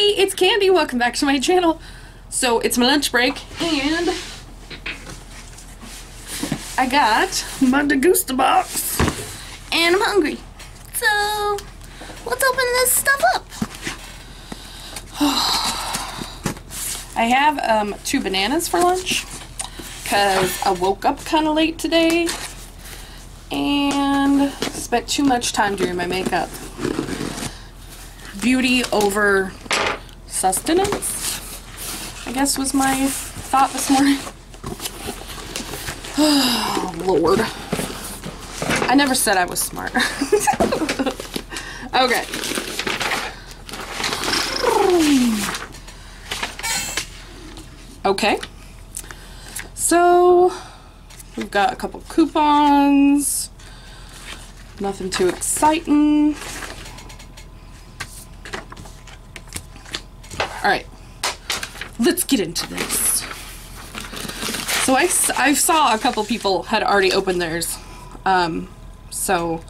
Hey, it's Candy. Welcome back to my channel. So it's my lunch break and I got my Degusta box and I'm hungry. So let's open this stuff up. I have 2 bananas for lunch because I woke up kind of late today and spent too much time doing my makeup. Beauty over sustenance, I guess, was my thought this morning. Oh, Lord. I never said I was smart. Okay. Okay. So, we've got a couple coupons. Nothing too exciting. Alright, let's get into this. So I saw a couple people had already opened theirs. So,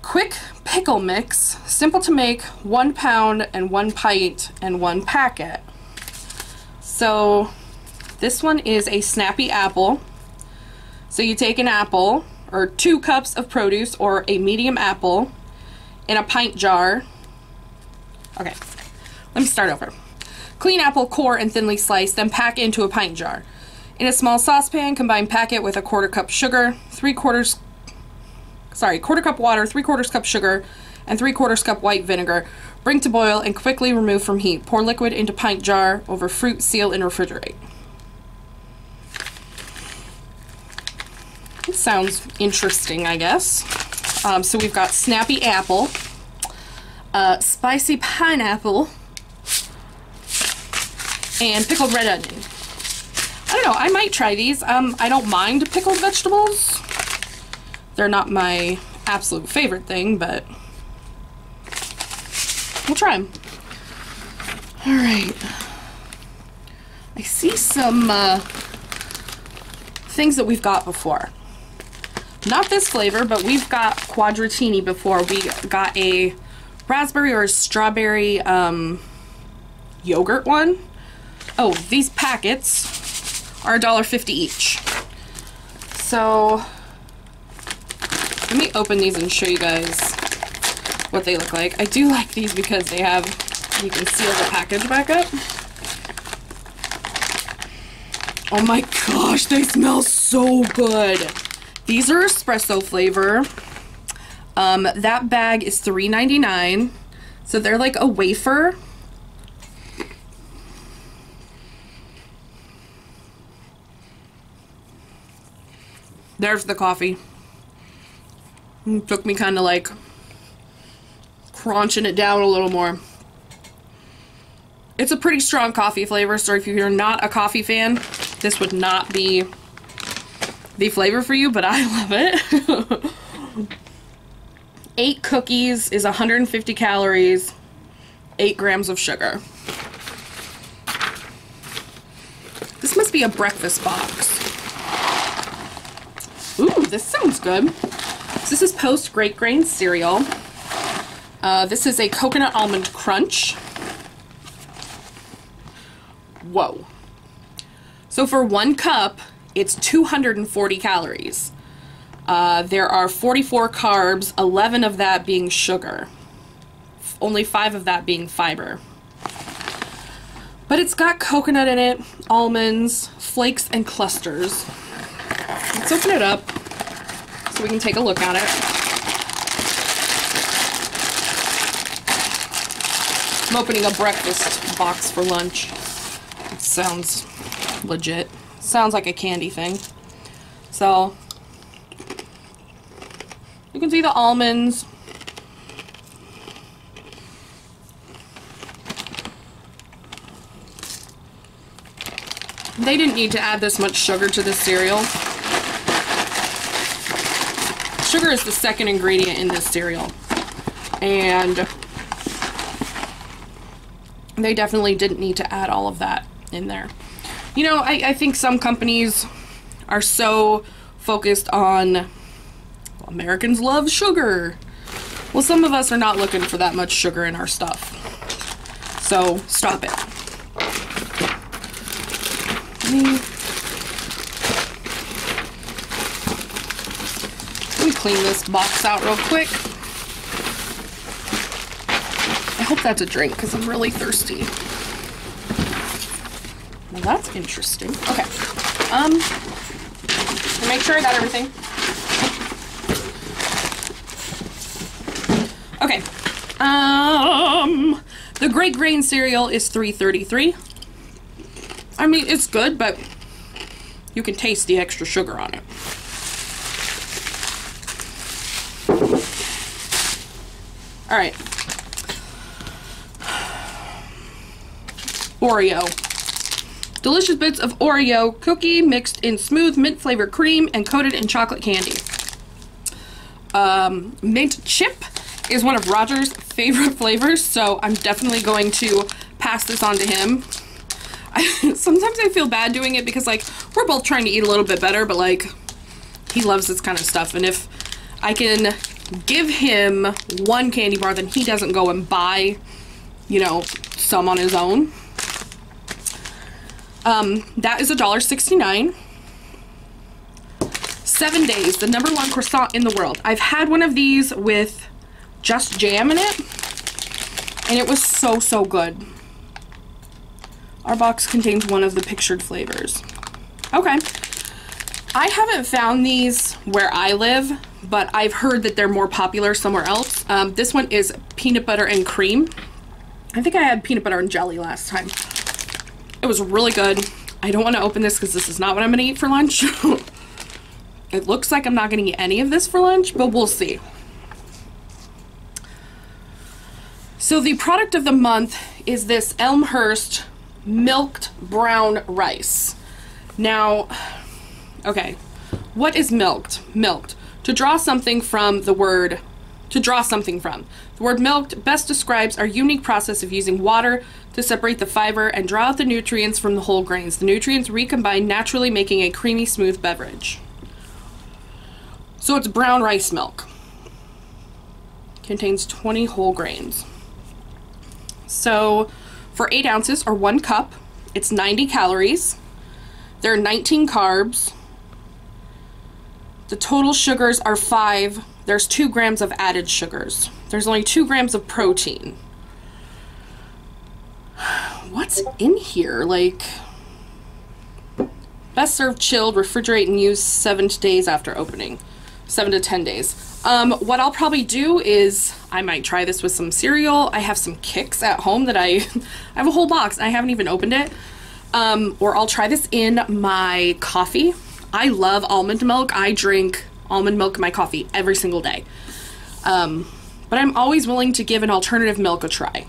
quick pickle mix, simple to make, 1 pound and 1 pint and 1 packet. So, this one is a snappy apple. So you take an apple, or 2 cups of produce, or a medium apple, in a pint jar. Okay. Let me start over. Clean apple, core and thinly slice, then pack into a pint jar. In a small saucepan, combine packet with a 1/4 cup sugar, 1/4 cup water, 3/4 cup sugar, and 3/4 cup white vinegar. Bring to boil and quickly remove from heat. Pour liquid into pint jar, over fruit, seal, and refrigerate. It sounds interesting, I guess. So we've got snappy apple, spicy pineapple, and pickled red onion. I don't know, I might try these. I don't mind pickled vegetables. They're not my absolute favorite thing, but we'll try them. Alright. I see some things that we've got before. Not this flavor, but we've got quadratini before. We got a raspberry or a strawberry yogurt one. Oh, these packets are $1.50 each. So, let me open these and show you guys what they look like. I do like these because they have, you can seal the package back up. Oh my gosh, they smell so good. These are espresso flavor. That bag is $3.99. So they're like a wafer. There's the coffee. It took me kind of like crunching it down a little more. It's a pretty strong coffee flavor, so if you're not a coffee fan, this would not be the flavor for you, but I love it. 8 cookies is 150 calories, 8 grams of sugar. This must be a breakfast box. Ooh, this sounds good. So this is Post Great Grain cereal. This is a coconut almond crunch. Whoa. So for 1 cup, it's 240 calories. There are 44 carbs, 11 of that being sugar. Only 5 of that being fiber. But it's got coconut in it, almonds, flakes, and clusters. Let's open it up so we can take a look at it. I'm opening a breakfast box for lunch. It sounds legit. Sounds like a candy thing. So, you can see the almonds. They didn't need to add this much sugar to this cereal. Sugar is the second ingredient in this cereal. And they definitely didn't need to add all of that in there. You know, I think some companies are so focused on, well, Americans love sugar. Well, some of us are not looking for that much sugar in our stuff. So stop it. Let me clean this box out real quick. I hope that's a drink because I'm really thirsty. Well, that's interesting. Okay. Make sure I got everything. Okay. The Great Grain cereal is $3.33. I mean, it's good, but you can taste the extra sugar on it. All right. Oreo. Delicious bits of Oreo cookie mixed in smooth mint flavored cream and coated in chocolate candy. Mint chip is one of Roger's favorite flavors, so I'm definitely going to pass this on to him. Sometimes I feel bad doing it because, like, we're both trying to eat a little bit better, but, like, he loves this kind of stuff, and if I can give him one candy bar, then he doesn't go and buy, you know, some on his own. That is $1.69. 7 Days, the #1 croissant in the world. I've had one of these with just jam in it, and it was so good. Our box contains one of the pictured flavors. Okay. I haven't found these where I live, but I've heard that they're more popular somewhere else. This one is peanut butter and cream. I think I had peanut butter and jelly last time. It was really good. I don't want to open this because this is not what I'm going to eat for lunch. It looks like I'm not going to eat any of this for lunch, but we'll see. So the product of the month is this Elmhurst milked brown rice. Now, okay, what is milked? Milked. To draw something from the word, to draw something from. The word milked best describes our unique process of using water to separate the fiber and draw out the nutrients from the whole grains. The nutrients recombine naturally, making a creamy, smooth beverage. So it's brown rice milk. Contains 20 whole grains. So for 8 ounces or 1 cup, it's 90 calories. There are 19 carbs. The total sugars are 5. There's 2 grams of added sugars. There's only 2 grams of protein. What's in here? Like, best served chilled, refrigerate, and use 7 days after opening. 7 to 10 days. What I'll probably do is I might try this with some cereal. I have some Kicks at home that I have a whole box. I haven't even opened it. Or I'll try this in my coffee. I love almond milk. I drink almond milk in my coffee every single day. But I'm always willing to give an alternative milk a try.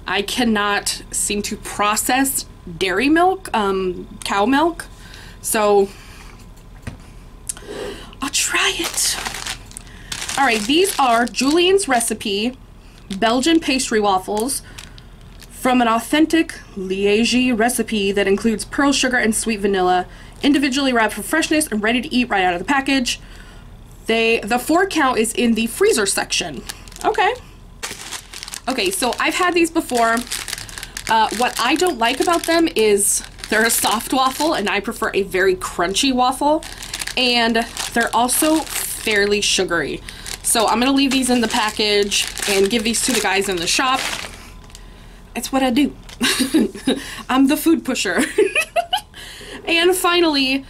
I cannot seem to process dairy milk, cow milk, so I'll try it. All right, these are Julien's Recipe Belgian pastry waffles from an authentic Liège recipe that includes pearl sugar and sweet vanilla, individually wrapped for freshness and ready to eat right out of the package. The 4 count is in the freezer section. Okay. Okay, so I've had these before. What I don't like about them is they're a soft waffle, and I prefer a very crunchy waffle. And they're also fairly sugary. So I'm going to leave these in the package and give these to the guys in the shop. It's what I do. I'm the food pusher. And finally,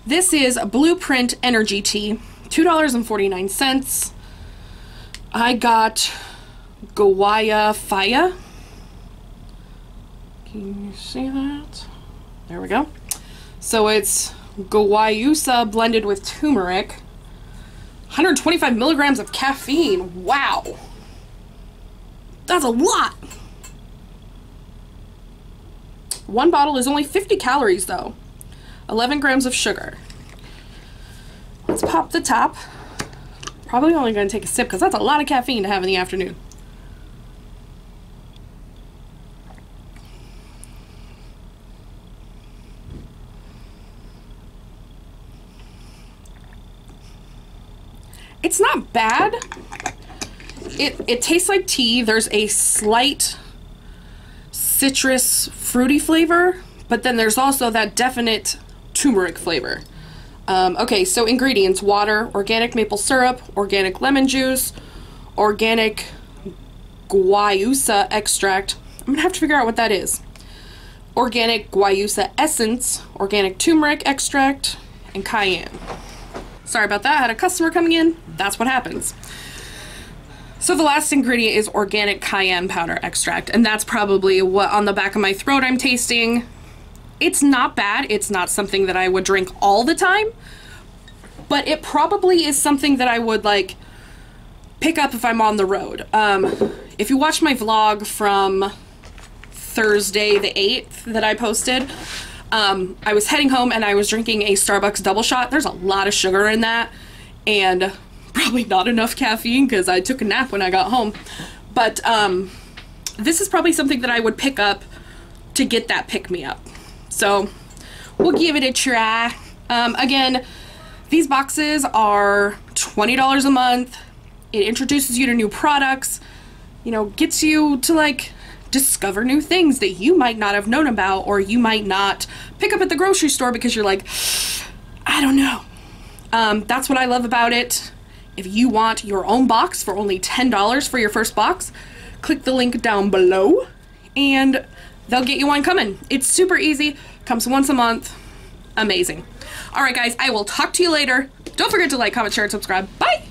this is Blueprint Energy Tea. $2.49. I got Gawaya Faya. Can you see that? There we go. So it's guayusa blended with turmeric. 125 milligrams of caffeine. Wow. That's a lot. 1 bottle is only 50 calories though. 11 grams of sugar. Let's pop the top. Probably only going to take a sip because that's a lot of caffeine to have in the afternoon. It's not bad. It tastes like tea. There's a slight citrus fruity flavor, but then there's also that definite turmeric flavor. Okay, so ingredients: water, organic maple syrup, organic lemon juice, organic guayusa extract. I'm gonna have to figure out what that is. Organic guayusa essence, organic turmeric extract, and cayenne. Sorry about that, I had a customer coming in. That's what happens. So the last ingredient is organic cayenne powder extract, and that's probably what on the back of my throat I'm tasting. It's not bad. It's not something that I would drink all the time, but it probably is something that I would like pick up if I'm on the road. If you watch my vlog from Thursday the 8th that I posted, I was heading home and I was drinking a Starbucks double shot. There's a lot of sugar in that and probably not enough caffeine because I took a nap when I got home. But this is probably something that I would pick up to get that pick-me-up. So we'll give it a try. Again, these boxes are $20 a month. It introduces you to new products, you know, gets you to like discover new things that you might not have known about, or you might not pick up at the grocery store because you're like, I don't know. That's what I love about it. If you want your own box for only $10 for your first box, click the link down below and they'll get you one coming. It's super easy, comes once a month, amazing. All right guys, I will talk to you later. Don't forget to like, comment, share, and subscribe. Bye!